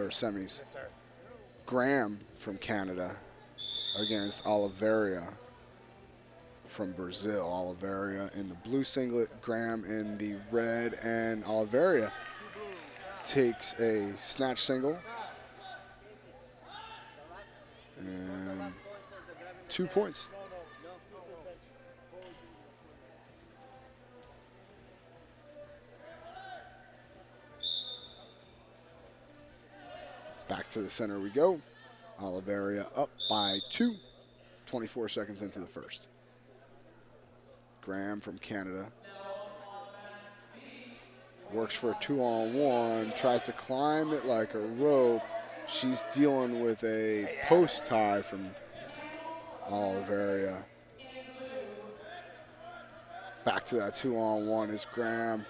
semis. Graham from Canada against Oliveira from Brazil. Oliveira in the blue singlet, Graham in the red, and Oliveira takes a snatch single and 2 points. Back to the center we go. Oliveira up by 2, 24 seconds into the first. Graham from Canada works for a 2-on-1, tries to climb it like a rope. She's dealing with a post tie from Oliveira. Back to that 2-on-1 is Graham.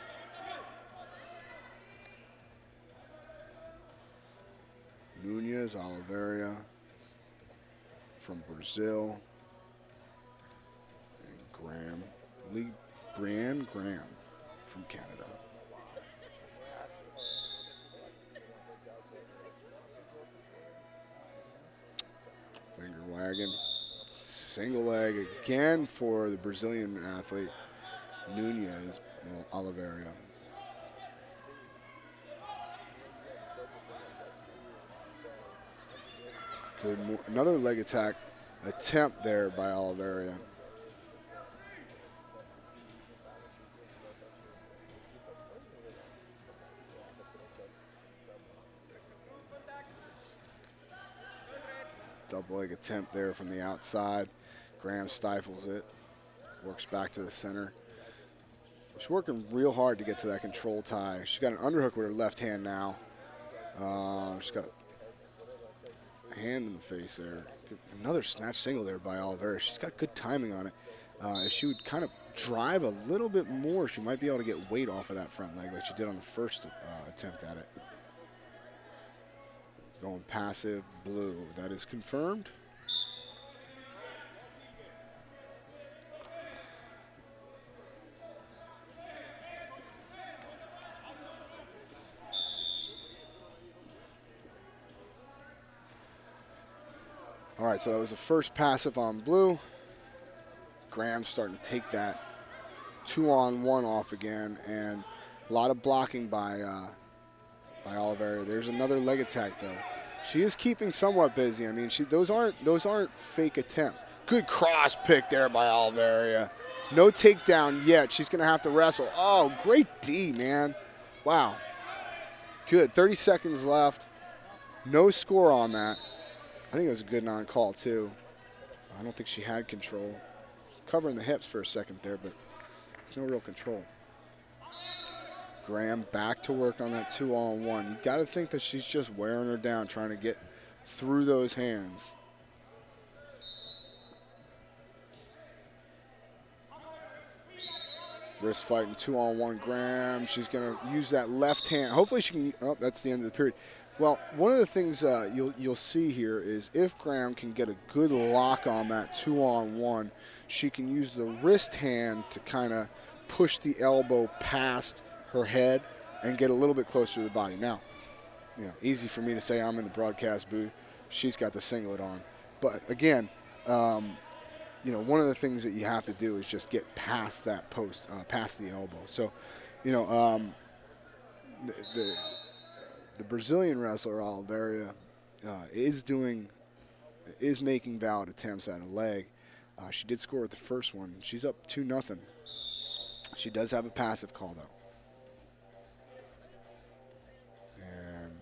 Nunes, Oliveira from Brazil. And Brianne Graham from Canada. Finger wagon. Single leg again for the Brazilian athlete, Nunes, Oliveira. Good, another leg attack attempt there by Oliveira. Double leg attempt there from the outside. Graham stifles it, works back to the center. She's working real hard to get to that control tie. She's got an underhook with her left hand now. She's got a hand in the face there. Another snatch single there by Oliveira. She's got good timing on it. If she would kind of drive a little bit more, she might be able to get weight off of that front leg like she did on the first attempt at it. Going passive, blue. That is confirmed. All right, so that was the first passive on blue. Graham's starting to take that 2-on-1 off again, and a lot of blocking by Oliveira. There's another leg attack though. She is keeping somewhat busy. I mean, those aren't fake attempts. Good cross pick there by Oliveira. No takedown yet. She's gonna have to wrestle. Oh, great D, man. Wow. Good. 30 seconds left. No score on that. I think it was a good non-call too. I don't think she had control. Covering the hips for a second there, but there's no real control. Graham back to work on that 2-on-1. You got to think that she's just wearing her down, trying to get through those hands. Wrist fighting 2-on-1 Graham. She's going to use that left hand. Hopefully she can, oh, that's the end of the period. Well, one of the things you'll see here is if Graham can get a good lock on that 2-on-1, she can use the wrist hand to kind of push the elbow past her head and get a little bit closer to the body. Now, you know, easy for me to say I'm in the broadcast booth. She's got the singlet on. But again, you know, one of the things that you have to do is just get past that post, past the elbow. So, you know, the Brazilian wrestler Oliveira is making valid attempts at a leg. She did score with the first one. She's up 2-0. She does have a passive call though. And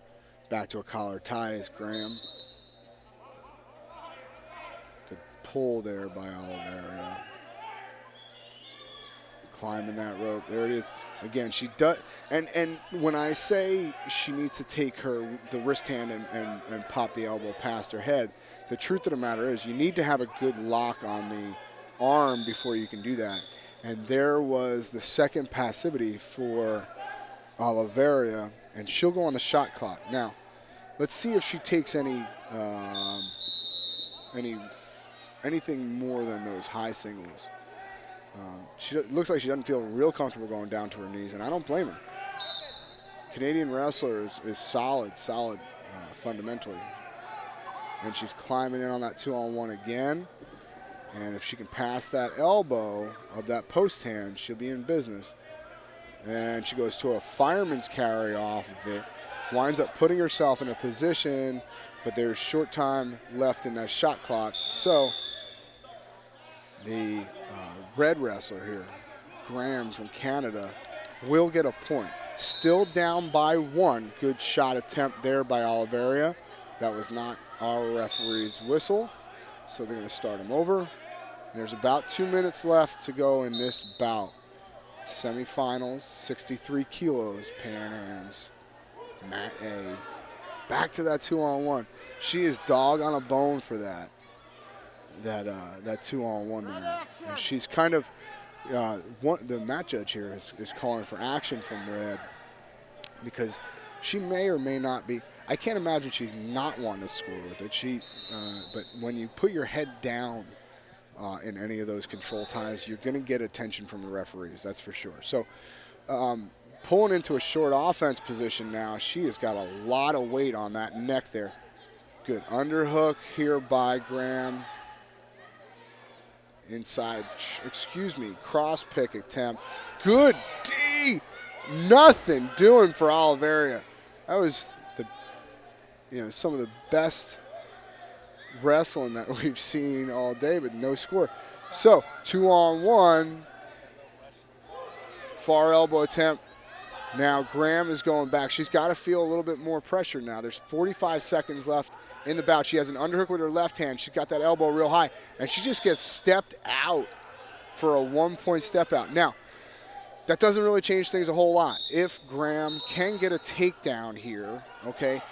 back to a collar tie is Graham. Good pull there by Oliveira. Climbing that rope. There it is. Again, she does, and when I say she needs to take the wrist hand and pop the elbow past her head, the truth of the matter is you need to have a good lock on the arm before you can do that. And there was the second passivity for Oliveira, and she'll go on the shot clock. Now, let's see if she takes anything more than those high singles. It looks like she doesn't feel real comfortable going down to her knees, and I don't blame her. Canadian wrestler is solid fundamentally. And she's climbing in on that 2-on-1 again. And if she can pass that elbow of that post hand, she'll be in business. And she goes to a fireman's carry off of it. Winds up putting herself in a position, but there's short time left in that shot clock. So the red wrestler here, Graham from Canada, will get a point. Still down by 1. Good shot attempt there by Oliveira. That was not our referee's whistle, so they're going to start him over. There's about 2 minutes left to go in this bout. Semifinals, 63 kilos, Pan Am's. Matt A. Back to that 2-on-1. She is dog on a bone for that 2-on-1 there. And she's kind of, the mat judge here is calling for action from red because she may or may not be. I can't imagine she's not wanting to score with it. But when you put your head down in any of those control ties, you're going to get attention from the referees, that's for sure. So pulling into a short offense position now, she has got a lot of weight on that neck there. Good underhook here by Graham. Inside, cross pick attempt. Good D. Nothing doing for Oliveira. That was some of the best wrestling that we've seen all day, but no score. So 2-on-1, far elbow attempt. Now Graham is going back. She's got to feel a little bit more pressure now. There's 45 seconds left in the bout. She has an underhook with her left hand. She's got that elbow real high, and she just gets stepped out for a 1-point step out. Now, that doesn't really change things a whole lot. If Graham can get a takedown here, okay,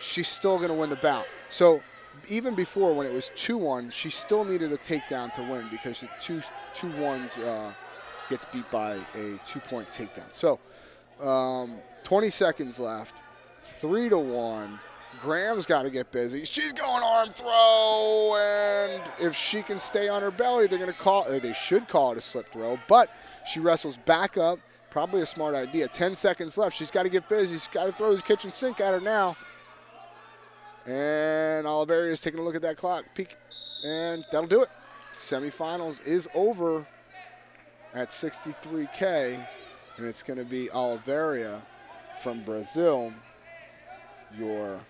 she's still going to win the bout. So even before, when it was 2-1, she still needed a takedown to win because the 2-1s gets beat by a 2-point takedown. So 20 seconds left, 3-1. Graham's got to get busy. She's going arm throw, and if she can stay on her belly, they should call it a slip throw, but she wrestles back up. Probably a smart idea. 10 seconds left. She's got to get busy. She's got to throw the kitchen sink at her now. And Oliveira is taking a look at that clock. Peek. And that'll do it. Semifinals is over at 63K. And it's going to be Oliveira from Brazil, your